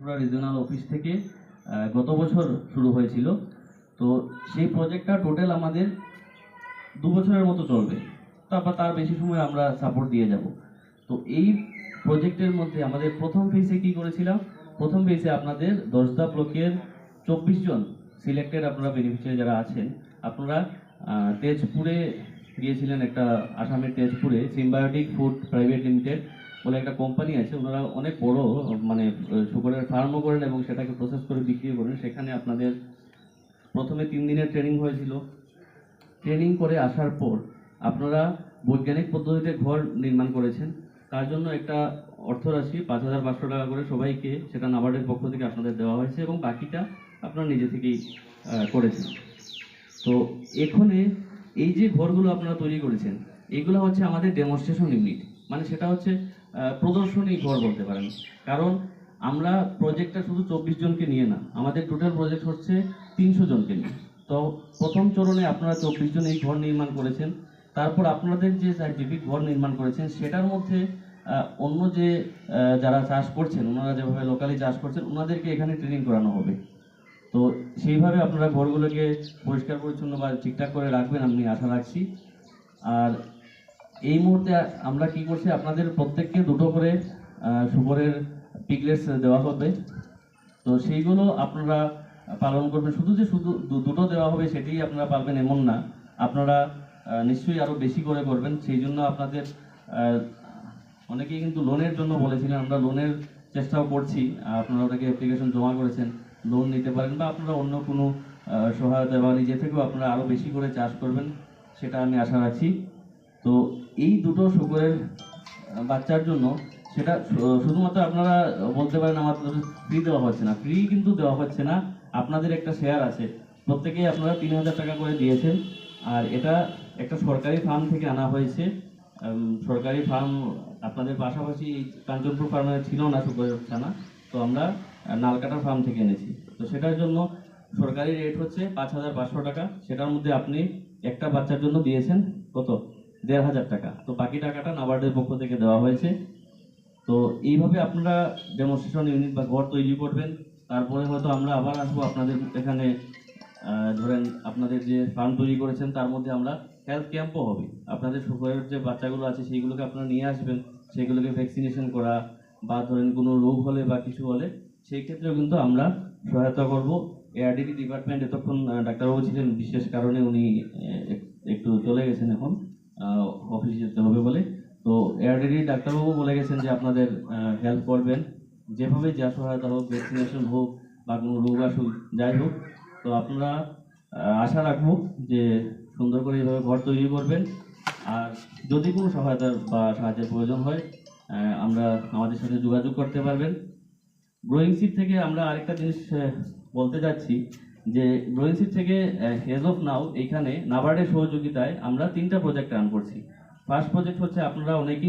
Tripura regional office থেকে গত বছর শুরু হয়েছিল। তো সেই প্রজেক্টটা টোটাল আমাদের 2 বছরের মতো চলবে, তারপর তার বেশি সময় আমরা সাপোর্ট দিয়ে যাব। তো এই প্রজেক্টের মধ্যে আমাদের প্রথম ফেজে কি করেছিলাম, প্রথম ফেজে আপনাদের 10টা ব্লকের 24 জন সিলেক্টেড আপনারা বেনিফিশিয়ারি যারা আছেন, আপনারা তেজপুরে গিয়েছিলেন। একটা আসামের তেজপুরে সিম্বায়োটিক ফুড প্রাইভেট লিমিটেড বলে একটা কোম্পানি আছে, ওনারা অনেক বড় মানে শুকরের ফার্মও করেন এবং সেটাকে প্রসেস করে বিক্রি করেন। সেখানে আপনাদের প্রথমে 3 দিনের ট্রেনিং হয়েছিল। ট্রেনিং করে আসার পর আপনারা বৈজ্ঞানিক পদ্ধতিতে ঘর নির্মাণ করেছেন। তার জন্য একটা অর্থরাশি 5,500 টাকা করে সবাইকে, সেটা নাবার্ডের পক্ষ থেকে আপনাদের দেওয়া হয়েছে এবং বাকিটা আপনারা নিজে থেকেই করেছেন। তো এখানে এই যে ঘরগুলো আপনারা তৈরি করেছেন, এগুলো হচ্ছে আমাদের ডেমনস্ট্রেশন ইউনিট, মানে সেটা হচ্ছে প্রদর্শনী ঘর বলতে পারেন। কারণ আমরা প্রজেক্টটা শুধু 24 জনকে নিয়ে না, আমাদের টোটাল প্রজেক্ট হচ্ছে 300 জনকে নিয়ে। তো প্রথম চরণে আপনারা 24 জন এই ঘর নির্মাণ করেছেন। তারপর আপনাদের যে সাইন্টিফিক ঘর নির্মাণ করেছেন সেটার মধ্যে অন্য যে যারা চাষ করছেন, ওনারা যেভাবে লোকালি চাষ করছেন, ওনাদেরকে এখানে ট্রেনিং করানো হবে। তো সেইভাবে আপনারা ঘরগুলোকে পরিষ্কার পরিচ্ছন্ন বা ঠিকঠাক করে রাখবেন, আমি আশা রাখছি। আর এই মুহূর্তে আমরা কি করছি, আপনাদের প্রত্যেককে 2টো করে শুকরের পিগলেটস দেওয়া হবে। তো সেইগুলো আপনারা পালন করবেন। শুধু যে শুধু 2টো দেওয়া হবে সেটাই আপনারা পারবেন এমন না, আপনারা নিশ্চয়ই আরও বেশি করে করবেন। সেই জন্য আপনাদের অনেকেই কিন্তু লোনের জন্য বলেছিলেন, আমরা লোনের চেষ্টাও করছি। আপনারা ওটাকে অ্যাপ্লিকেশন জমা করেছেন, লোন নিতে পারেন বা আপনারা অন্য কোনো সহায়তা বা নিজে থেকেও আপনারা আরও বেশি করে চাষ করবেন, সেটা আমি আশা রাখছি। তো এই 2টো শুকরের বাচ্চার জন্য সেটা শুধুমাত্র আপনারা বলতে পারেন আমাদের ফ্রি দেওয়া হচ্ছে না, ফ্রি কিন্তু দেওয়া হচ্ছে না, আপনাদের একটা শেয়ার আছে। প্রত্যেকেই আপনারা 3,000 টাকা করে দিয়েছেন। আর এটা একটা সরকারি ফার্ম থেকে আনা হয়েছে। সরকারি ফার্ম আপনাদের পাশাপাশি কাঞ্চনপুর ফার্মে ছিল না শুকরের ছানা, তো আমরা নালকাটার ফার্ম থেকে এনেছি। তো সেটার জন্য সরকারি রেট হচ্ছে 5,500 টাকা। সেটার মধ্যে আপনি একটা বাচ্চার জন্য দিয়েছেন কত, 1,500 টাকা। তো বাকি টাকাটা নাবার্ডের পক্ষ থেকে দেওয়া হয়েছে। তো এইভাবে আপনারা ডেমনস্ট্রেশন ইউনিট বা ঘর তৈরি করবেন। তারপরে হয়তো আমরা আবার আসবো আপনাদের এখানে। ধরেন আপনাদের যে ফার্ম তৈরি করেছেন তার মধ্যে আমরা হেলথ ক্যাম্পও হবে। আপনাদের শুকরের যে বাচ্চাগুলো আছে সেইগুলোকে আপনারা নিয়ে আসবেন, সেগুলোকে ভ্যাকসিনেশন করা বা ধরেন কোনো রোগ হলে বা কিছু হলে সেই ক্ষেত্রেও কিন্তু আমরা সহায়তা করব। এআরডিডি ডিপার্টমেন্ট এতক্ষণ ডাক্তারবাবু ছিলেন, বিশেষ কারণে উনি একটু চলে গেছেন, এখন অফিসে যেতে হবে বলে। তো এআরডিডি ডাক্তারবাবু বলে গেছেন যে আপনাদের হেল্প করবেন, যেভাবে যা সহায়তা হোক, ভ্যাকসিনেশন হোক বা কোনো রোগ আসুক, যাই হোক। তো আপনারা আশা রাখবো যে সুন্দর করে এইভাবে ঘর তৈরি করবেন। আর যদি কোনো সহায়তার বা সাহায্যের প্রয়োজন হয়, আমরা আমাদের সাথে যোগাযোগ করতে পারবেন। গ্রোয়িং সিড থেকে আমরা আরেকটা জিনিস বলতে যাচ্ছি যে গ্রোয়িং সিড থেকে এজ অফ নাও এখানে নাবার্ডের সহযোগিতায় আমরা 3টা প্রজেক্ট রান করছি। ফার্স্ট প্রজেক্ট হচ্ছে আপনারা অনেকেই